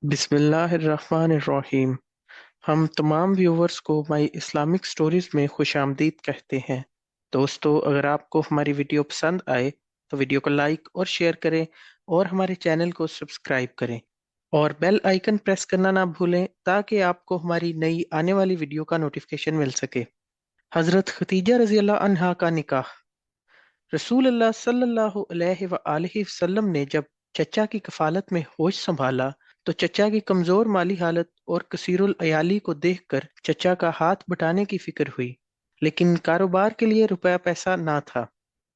बिस्मिल्लाहिर्रहमानिर्रहीम। हम तमाम व्यूवर्स को माई इस्लामिक स्टोरीज में खुश आमदीद कहते हैं। दोस्तों, अगर आपको हमारी वीडियो पसंद आए तो वीडियो को लाइक और शेयर करें और हमारे चैनल को सब्सक्राइब करें और बेल आइकन प्रेस करना ना भूलें ताकि आपको हमारी नई आने वाली वीडियो का नोटिफिकेशन मिल सके। हजरत खतीजा रजी अल्लाह अन्हा का निकाह। रसूल अल्लाह सल्लल्लाहु अलैहि वसल्लम ने जब चचा की कफालत में होश संभाला तो चचा की कमजोर माली हालत और कसीरुल अयाली को देखकर चचा का हाथ बटाने की फिक्र हुई, लेकिन कारोबार के लिए रुपया पैसा ना था।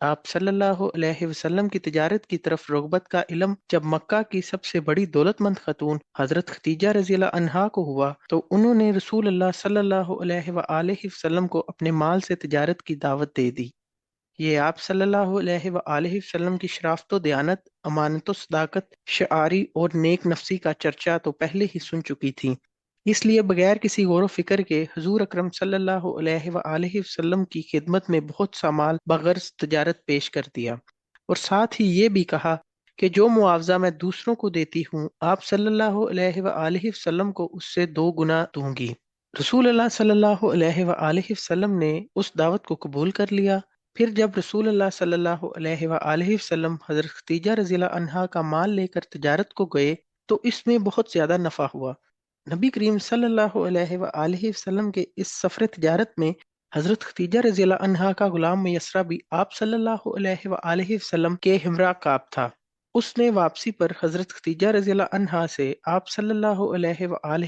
आप सल्लल्लाहु अलैहि वसल्लम की तिजारत की तरफ रगबत का इल्म जब मक्का की सबसे बड़ी दौलतमंद खतून हजरत खतीजा रज़ी अल्लाह अन्हा को हुआ तो उन्होंने रसूल अल्लाह सल्लल्लाहु अलैहि वसल्लम को अपने माल से तिजारत की दावत दे दी। ये आप सल्लल्लाहु अलैहि वसल्लम की शराफत दयानत, अमानत सदाकत, शआरी और नेक नफसी का चर्चा तो पहले ही सुन चुकी थी। इसलिए बगैर किसी गौर फिक्र के हुजूर अकरम सल्लल्लाहु अलैहि वसल्लम की खिदमत में बहुत सा माल बगर्ज तजारत पेश कर दिया और साथ ही ये भी कहा कि जो मुआवजा मैं दूसरों को देती हूँ आप सल्लल्लाहु अलैहि वसल्लम को उससे 2 गुना दूंगी। रसूल अल्लाह सल्लल्लाहु अलैहि वसल्लम ने उस दावत को कबूल कर लिया। फिर जब रसूल अल्लाह सल्लल्लाहु अलैहि वसल्लम हजरत खतीजा रज़ियल्लाहु अन्हा का माल लेकर तिजारत को गए तो इसमें बहुत ज्यादा नफा हुआ। नबी करीम सल्लल्लाहु अलैहि वसल्लम के इस सफर तिजारत में हजरत खतीजा रज़ियल्लाहु अन्हा का गुलाम मयसरा भी आप सल्लल्लाहु अलैहि वसल्लम के हमरा काब था। उसने वापसी पर हजरत खतीजा रज़ियल्लाहु अन्हा से आप सल्लल्लाहु अलैहि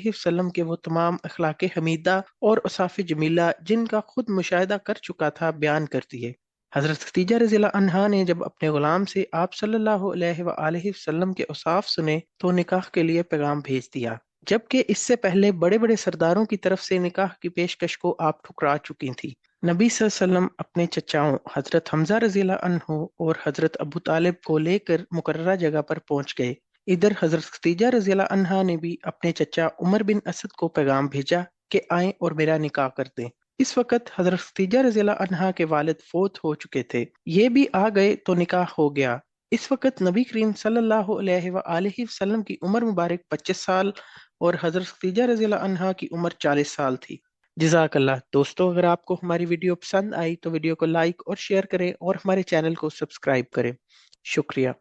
वसल्लम के वो तमाम अखलाक हमीदा और औसाफ जमीला जिनका खुद मुशाहिदा कर चुका था बयान कर दिए। हजरत खतीजा रज़ियल्लाहु अन्हा ने जब अपने गुलाम से आप सल्लल्लाहु अलैहि वसल्लम के औसाफ सुने तो निकाह के लिए पैगाम भेज दिया, जबकि इससे पहले बड़े बड़े सरदारों की तरफ से निकाह की पेशकश को आप ठुकरा चुकी थी। नबी सल्लल्लाहु अलैहि वसल्लम अपने चचाओं हजरत हमजा रज़ियल्लाहु अन्हु और हजरत अबू तालिब को लेकर मुकर्ररा जगह पर पहुंच गए। इधर हजरत खतीजा रज़ियल्लाहु अन्हा ने भी अपने चचा उमर बिन असद को पैगाम भेजा कि आएं और मेरा निकाह कर दें। इस वक्त हजरत खतीजा रज़ियल्लाहु अन्हा के वालिद फोत हो चुके थे। ये भी आ गए तो निकाह हो गया। इस वक्त नबी करीम सल्लल्लाहु अलैहि वसल्लम की उम्र मुबारक 25 साल और हजरत खतीजा रज़ियल्लाहु अन्हा की उम्र 40 साल थी। जज़ाकल्लाह। दोस्तों, अगर आपको हमारी वीडियो पसंद आई तो वीडियो को लाइक और शेयर करें और हमारे चैनल को सब्सक्राइब करें। शुक्रिया।